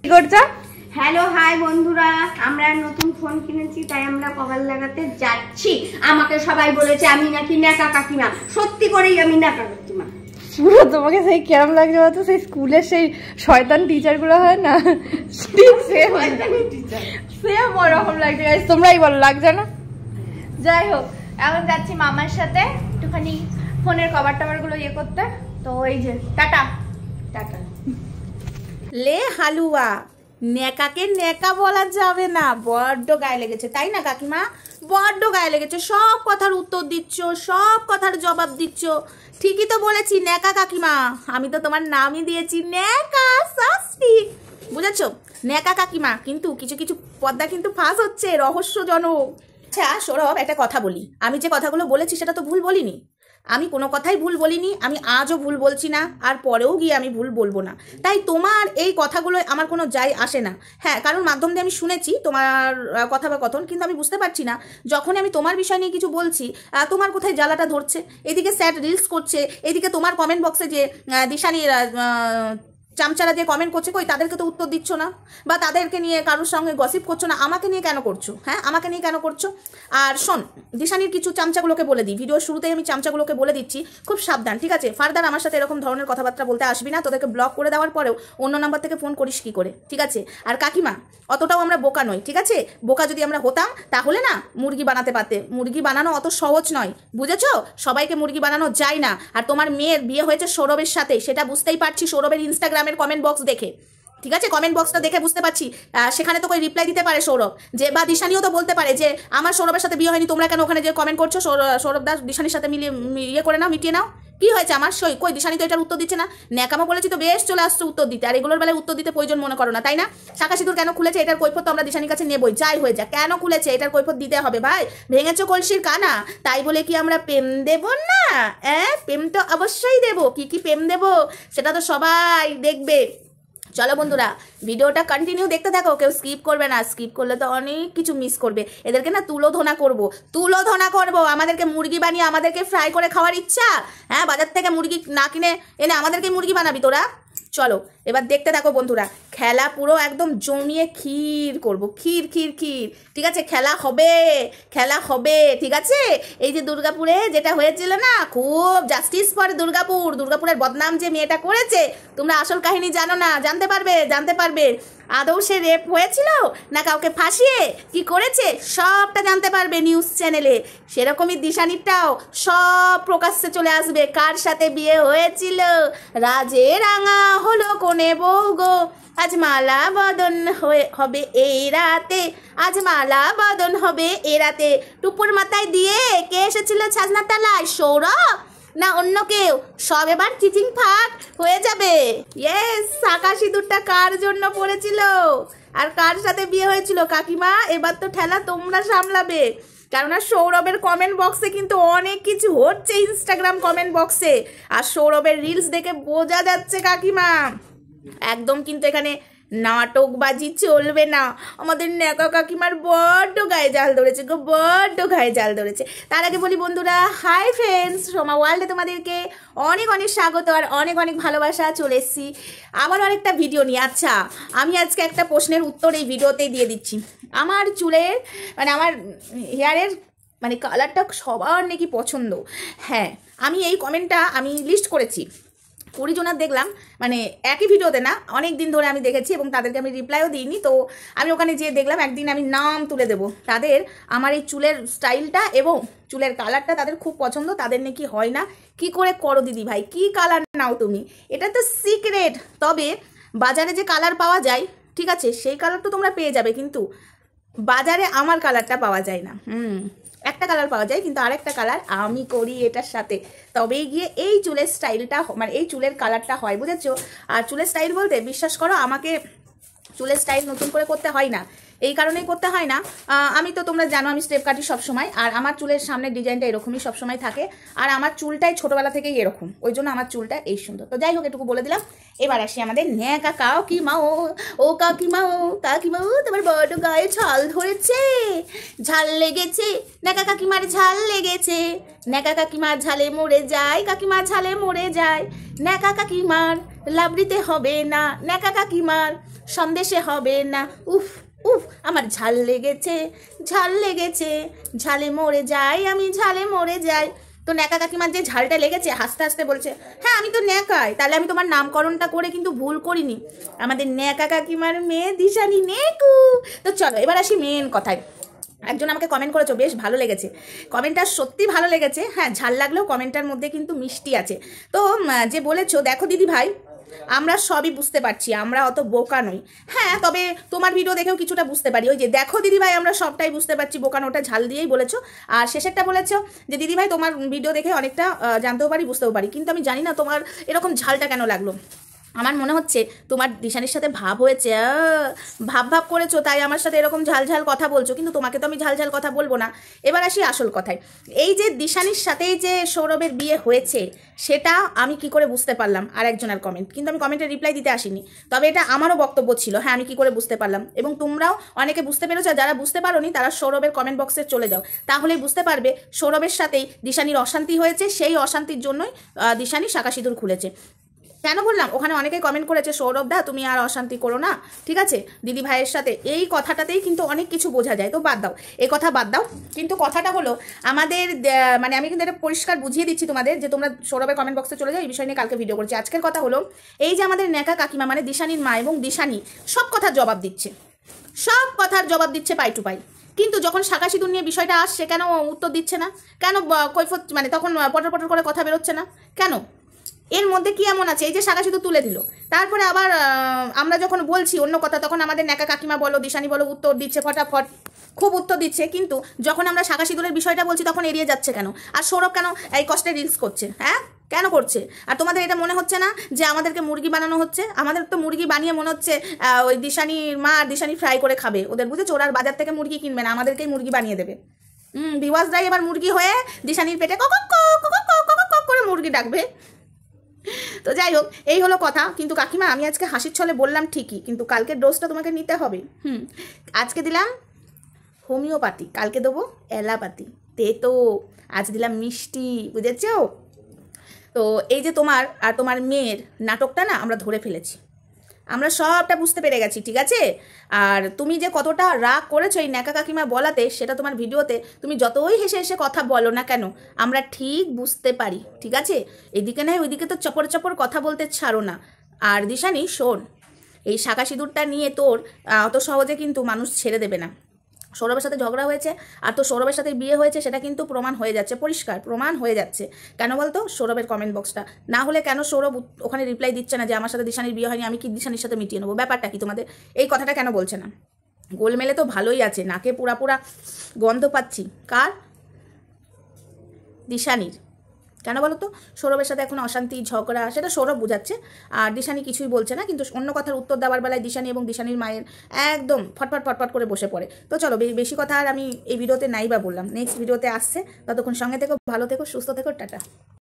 কি করছো? Hello hi বন্ধুরা, আমরা নতুন ফোন কিনেছি তাই আমরা কভার লাগাতে যাচ্ছি। আমাকে সবাই বলেছে আমি নাকি ন্যাকা কাকিমা, সত্যি করেই আমি ন্যাকা কাকিমা। পুরো তোমাকে সেই কেমন লাগছে বলতো, সেই স্কুলের সেই শয়তান টিচার গুলো হয় না, সেম ওরকম লাগছে। তোমরাই বলো লাগছে না? যাই হোক, এখন যাচ্ছি মামার সাথে একটুখানি ফোনের কভার টভার গুলো ইয়ে করতে। তো এই যে টাটা টাটা। লে হালুয়া, নেকাকে নেকা বলা যাবে না, বড্ড গায়ে লেগেছে তাই না কাকিমা? বড্ড গায়ে লেগেছে, সব কথার উত্তর দিচ্ছ, সব কথার জবাব দিচ্ছ। ঠিকই তো বলেছি নেকা কাকিমা, আমি তো তোমার নামই দিয়েছি নেকা শাস্তি, বুঝেছো? নেকা কাকিমা। কিন্তু কিছু কিছু পদ্মা কিন্তু ফাঁস হচ্ছে, রহস্যজনক। আচ্ছা সৌরভ, একটা কথা বলি, আমি যে কথাগুলো বলেছি সেটা তো ভুল বলিনি, আমি কোনো কথাই ভুল বলিনি, আমি আজও ভুল বলছি না, আর পরেও গিয়ে আমি ভুল বলবো না। তাই তোমার এই কথাগুলো আমার কোনো যায় আসে না। হ্যাঁ, কারণ মাধ্যম দিয়ে আমি শুনেছি তোমার কথা বা কথন, কিন্তু আমি বুঝতে পারছি না যখন আমি তোমার বিষয় নিয়ে কিছু বলছি তোমার কোথায় জ্বালাটা ধরছে। এদিকে স্যাড রিলস করছে, এদিকে তোমার কমেন্ট বক্সে যে দিশানির চামচারা যে কমেন্ট করছে, কই তাদেরকে তো উত্তর দিচ্ছ না, বা তাদেরকে নিয়ে কারোর সঙ্গে গসিপ করছো না। আমাকে নিয়ে কেন করছো? হ্যাঁ, আমাকে নিয়ে কেন করছো? আর শোন, দিশানির কিছু চামচাগুলোকে বলে দিই, ভিডিওর শুরুতেই আমি চামচাগুলোকে বলে দিচ্ছি, খুব সাবধান, ঠিক আছে? ফার্দার আমার সাথে এরকম ধরনের কথাবার্তা বলতে আসবি না। তোদেরকে ব্লক করে দেওয়ার পরেও অন্য নাম্বার থেকে ফোন করিস কি করে, ঠিক আছে? আর কাকিমা, অতটাও আমরা বোকা নই, ঠিক আছে? বোকা যদি আমরা হতাম তাহলে না মুরগি বানাতে পারতে। মুরগি বানানো অত সহজ নয়, বুঝেছো? সবাইকে মুরগি বানানো যায় না। আর তোমার মেয়ের বিয়ে হয়েছে সৌরভের সাথে, সেটা বুঝতেই পারছি সৌরভের ইনস্টাগ্রামের কমেন্ট বক্স দেখে, ঠিক আছে? কমেন্ট বক্সটা দেখে বুঝতে পারছি। সেখানে তো কই রিপ্লাই দিতে পারে সৌরভ, যে বা দিশানিও তো বলতে পারে যে আমার সৌরভের সাথে বিয়ে হয়নি, তোমরা কেন ওখানে যে কমেন্ট করছো? সৌরভ দাস দিশানির সাথে মিলিয়ে ইয়ে করে নাও, মিটিয়ে নাও। কি হয়েছে আমার সই? কই দিশানি তো এটার উত্তর দিচ্ছে না। ন্যাকামো বলেছি তো বেশ চলে আসছে উত্তর দিতে, আর এগুলোর বেলায় উত্তর দিতে প্রয়োজন মনে করো না, তাই না? শাখা সিঁদুর কেন খুলেছে এটার কৈফত তো আমরা দিশানির কাছে নেবই, যাই হয়ে যা। কেন খুলেছে এটার কৈফত দিতে হবে ভাই। ভেঙেছো কলসির কানা, তাই বলে কি আমরা প্রেম দেব না? প্রেম তো অবশ্যই দেবো। কি কি প্রেম দেবো সেটা তো সবাই দেখবে। চলো বন্ধুরা, ভিডিওটা কন্টিনিউ দেখতে থাকো, কেউ স্কিপ করবে না, স্কিপ করলে তো অনেক কিছু মিস করবে। এদেরকে না তুলোধনা করবো। আমাদেরকে মুরগি বানিয়ে আমাদেরকে ফ্রাই করে খাওয়ার ইচ্ছা? হ্যাঁ, বাজার থেকে মুরগি না কিনে এনে আমাদেরকে মুরগি বানাবি তোরা? চলো এবার দেখতে থাকো বন্ধুরা, খেলা পুরো একদম জমিয়ে ক্ষীর করবো, ক্ষীর, ঠিক আছে? খেলা হবে, ঠিক আছে? এই যে দুর্গাপুরে যেটা হয়েছিল না, খুব জাস্টিস ফর দুর্গাপুরের বদনাম যে মেয়েটা করেছে, তোমরা আসল কাহিনী জানো না, জানতে পারবে। আদৌ সে রেপ হয়েছিল না কাউকে ফাঁসিয়ে কি করেছে, সবটা জানতে পারবে নিউজ চ্যানেলে। সেরকমই দিশানিরটাও সব প্রকাশ্যে চলে আসবে। কার সাথে বিয়ে হয়েছিল, রাজে রাঙা হলো কোনে বউ গো, আজ মালা বদন হবে এই রাতে, টুপুর মাথায় দিয়ে কে এসেছিল ছাজনা তালায়? সৌরভ না অন্য কেউ? সব এবার চিচিং ফাট হয়ে যাবে। ইয়েস, শাখা সিঁদুরটা কার জন্য পড়েছিল আর কার সাথে বিয়ে হয়েছিল কাকিমা? এবার তো ঠেলা তোমরা সামলাবে, কেননা সৌরভের কমেন্ট বক্সে কিন্তু অনেক কিছু হচ্ছে, ইনস্টাগ্রাম কমেন্ট বক্সে। আর সৌরভের রিলস দেখে বোঝা যাচ্ছে কাকিমা একদম কিন্তু এখানে নাটকবাজি চলবে না। আমাদের নেকা কাকিমার বড্ড গায়ে জাল ধরেছে গো, বড্ড গায়ে জাল ধরেছে। তার আগে বলি বন্ধুরা, হাই ফ্রেন্ডস, সোমা ওয়ার্ল্ডে তোমাদেরকে অনেক অনেক স্বাগত আর অনেক অনেক ভালোবাসা। চলে এসেছি আবার আরেকটা ভিডিও নিয়ে। আচ্ছা, আমি আজকে একটা প্রশ্নের উত্তর এই ভিডিওতেই দিয়ে দিচ্ছি। আমার চুলের মানে আমার হেয়ারের মানে কালারটা সবার নাকি পছন্দ। হ্যাঁ, আমি এই কমেন্টটা আমি লিস্ট করেছি, 20 জনের দেখলাম, মানে একই ভিডিওতে না, অনেক দিন ধরে আমি দেখেছি এবং তাদেরকে আমি রিপ্লাইও দিইনি। তো আমি ওখানে যেয়ে দেখলাম, একদিন আমি নাম তুলে দেবো তাদের। আমার এই চুলের স্টাইলটা এবং চুলের কালারটা তাদের খুব পছন্দ, তাদের নাকি হয় না। কি করে করো দিদি ভাই, কি কালার নাও তুমি? এটা তো সিক্রেট। তবে বাজারে যে কালার পাওয়া যায়, ঠিক আছে, সেই কালার তো তোমরা পেয়ে যাবে, কিন্তু বাজারে আমার কালারটা পাওয়া যায় না। একটা কালার পাওয়া যায়, কিন্তু আরেকটা কালার আমি করি এটার সাথে, তবেই গিয়ে এই চুলের স্টাইলটা মানে এই চুলের কালারটা হয়, বুঝেছো? আর চুলের স্টাইল বলতে বিশ্বাস করো আমাকে চুলের স্টাইল নতুন করে করতে হয় না, এই কারণেই করতে হয় না। আমি তো তোমরা জানো আমি স্টেপ কাটি সবসময়, আর আমার চুলের সামনের ডিজাইনটা এরকমই সবসময় থাকে, আর আমার চুলটাই ছোটোবেলা থেকেই এরকম, ওই জন্য আমার চুলটা এই সুন্দর। তো যাই হোক, এটুকু বলে দিলাম। এবার আসি আমাদের ন্যাকা কাকিমা। ও কাকিমা, তোমার বড় গায়ে ঝাল ধরেছে, ঝাল লেগেছে, ন্যাকা কাকিমার ঝাল লেগেছে, ন্যাকা কাকিমার ঝালে মরে যায়, কাকিমার ঝালে মরে যায়, ন্যাকা কাকিমার লাবড়িতে হবে না, ন্যাকা কাকিমার সন্দেশে হবে না। উফ উফ, আমার ঝাল লেগেছে, ঝাল লেগেছে, ঝালে মরে যাই আমি, ঝালে মরে যাই। তো ন্যাকা কাকিমার যে ঝালটা লেগেছে হাসতে হাসতে বলছে, হ্যাঁ আমি তো ন্যাকাই, তাহলে আমি তোমার নামকরণটা করে কিন্তু ভুল করিনি, আমাদের ন্যাকা কাকিমার মেয়ে দিশানি নেকু। তো চলো এবার আসি মেন কথায়। একজন আমাকে কমেন্ট করেছো, বেশ ভালো লেগেছে কমেন্টটা, সত্যি ভালো লেগেছে। হ্যাঁ, ঝাল লাগলেও কমেন্টটার মধ্যে কিন্তু মিষ্টি আছে। তো যে বলেছো, দেখো দিদি ভাই, আমরা সবই বুঝতে পারছি, আমরা অত বোকা নই। হ্যাঁ, তবে তোমার ভিডিও দেখেও কিছুটা বুঝতে পারি। ওই যে দেখো দিদি ভাই, আমরা সবটাই বুঝতে পারছি, বোকানোটা ঝাল দিয়েই বলেছো। আর শেষেরটা বলেছো যে দিদি ভাই তোমার ভিডিও দেখে অনেকটা জানতেও পারি, বুঝতেও পারি, কিন্তু আমি জানি না তোমার এরকম ঝালটা কেন লাগলো। আমার মনে হচ্ছে তোমার দিশানির সাথে ভাব হয়েছে, ভাব ভাব করেছো, তাই আমার সাথে এরকম ঝাল ঝাল কথা বলছো, কিন্তু তোমাকে তো আমি ঝাল ঝাল কথা বলবো না। এবার আসি আসল কথায়। এই যে দিশানির সাথেই যে সৌরভের বিয়ে হয়েছে, সেটা আমি কি করে বুঝতে পারলাম? আর একজনের কমেন্ট, কিন্তু আমি কমেন্টে রিপ্লাই দিতে আসিনি, তবে এটা আমারও বক্তব্য ছিল। হ্যাঁ, আমি কি করে বুঝতে পারলাম, এবং তোমরাও অনেকে বুঝতে পেরেছো। যারা বুঝতে পারোনি তারা সৌরভের কমেন্ট বক্সে চলে যাও, তাহলেই বুঝতে পারবে সৌরভের সাথেই দিশানির অশান্তি হয়েছে, সেই অশান্তির জন্যই দিশানি শাঁখা সিঁদুর খুলেছে। কেন বললাম? ওখানে অনেকেই কমেন্ট করেছে, সৌরভ দা তুমি আর অশান্তি করো না, ঠিক আছে, দিদি ভাইয়ের সাথে, এই কথাটাতেই কিন্তু অনেক কিছু বোঝা যায়। তো বাদ দাও, এই কথা বাদ দাও। কিন্তু কথাটা হলো আমাদের, মানে আমি কিন্তু এটা পরিষ্কার বুঝিয়ে দিচ্ছি তোমাদের, যে তোমরা সৌরভের কমেন্ট বক্সে চলে যাও, এই বিষয় নিয়ে কালকে ভিডিও করছি। আজকের কথা হলো এই যে আমাদের ন্যাকা কাকিমা মানে দিশানির মা, এবং দিশানি সব কথার জবাব দিচ্ছে, সব কথার জবাব দিচ্ছে পাই টু পাই, কিন্তু যখন শাঁখা সিঁদুর নিয়ে বিষয়টা আসছে, কেন উত্তর দিচ্ছে না? কেন কৈফত, মানে তখন পটর পটর করে কথা বেরোচ্ছে না কেন? এর মধ্যে কি এমন আছে? এই যে শাঁখা সিঁদুর তুলে দিল, তারপরে আবার আমরা যখন বলছি অন্য কথা, তখন আমাদের ন্যাকা কাকিমা বলো, দিশানি বলো, উত্তর দিচ্ছে ফটাফট, খুব উত্তর দিচ্ছে। কিন্তু যখন আমরা শাঁখা সিঁদুরের বিষয়টা বলছি, তখন এড়িয়ে যাচ্ছে কেন? আর সৌরভ কেন এই কষ্টে রিলস করছে? হ্যাঁ, কেন করছে? আর তোমাদের এটা মনে হচ্ছে না যে আমাদেরকে মুরগি বানানো হচ্ছে? আমাদের তো মুরগি বানিয়ে মনে হচ্ছে ওই দিশানির মা আর দিশানি ফ্রাই করে খাবে, ওদের বুঝেছো? ওরা বাজার থেকে মুরগি কিনবে না, আমাদেরকেই মুরগি বানিয়ে দেবে। ভিউয়ার্সরাই এবার মুরগি হয়ে দিশানির পেটে কক করে মুরগি ডাকবে। তো যাই হোক, এই হলো কথা। কিন্তু কাকিমা, আমি আজকে হাসির ছলে বললাম ঠিকই, কিন্তু কালকের ডোজটা তোমাকে নিতে হবে। আজকে দিলাম হোমিওপ্যাথি, কালকে দেবো অ্যালোপ্যাথি, তো আজ দিলাম মিষ্টি, বুঝেছো? তো এই যে তোমার আর তোমার মেয়ের নাটকটা না আমরা ধরে ফেলেছি, আমরা সবটা বুঝতে পেরে গেছি, ঠিক আছে? আর তুমি যে কতটা রাগ করেছো এই ন্যাকা কাকিমা বলাতে, সেটা তোমার ভিডিওতে তুমি যতই হেসে হেসে কথা বলো না কেন, আমরা ঠিক বুঝতে পারি, ঠিক আছে? এদিকে নয় ওইদিকে তো চপর চপর কথা বলতে ছাড়ো না। আর দিশানি শোন, এই শাঁখা সিঁদুরটা নিয়ে তোর অত সহজে কিন্তু মানুষ ছেড়ে দেবে না। সৌরভের সাথে ঝগড়া হয়েছে আর তো সৌরভের সাথে বিয়ে হয়েছে, সেটা কিন্তু প্রমাণ হয়ে যাচ্ছে, পরিষ্কার প্রমাণ হয়ে যাচ্ছে। কেন বলতো? সৌরভের কমেন্ট বক্সটা না হলে কেন সৌরভ ওখানে রিপ্লাই দিচ্ছে না যে আমার সাথে দিশানির বিয়ে হয়নি, আমি কি দিশানির সাথে মিটিয়ে নেবো? ব্যাপারটা কি তোমাদের? এই কথাটা কেন বলছে না? গোলমেলে তো ভালোই আছে, নাকে পুরা পুরা গন্ধ পাচ্ছি। কার? দিশানির। কেন বলো তো? সৌরভের সাথে এখন অশান্তি ঝগড়া, সেটা সৌরভ বুঝাচ্ছে, আর দিশানি কিছুই বলছে না। কিন্তু অন্য কথার উত্তর দেওয়ার বেলায় দিশানি এবং দিশানির মায়ের একদম ফটফট ফটফট করে বসে পড়ে। তো চলো, বেশি কথা আর আমি এই ভিডিওতে নাই বা বললাম, নেক্সট ভিডিওতে আসছে। ততক্ষণ সঙ্গে থেকো, ভালো থেকো, সুস্থ থেকো, টাটা।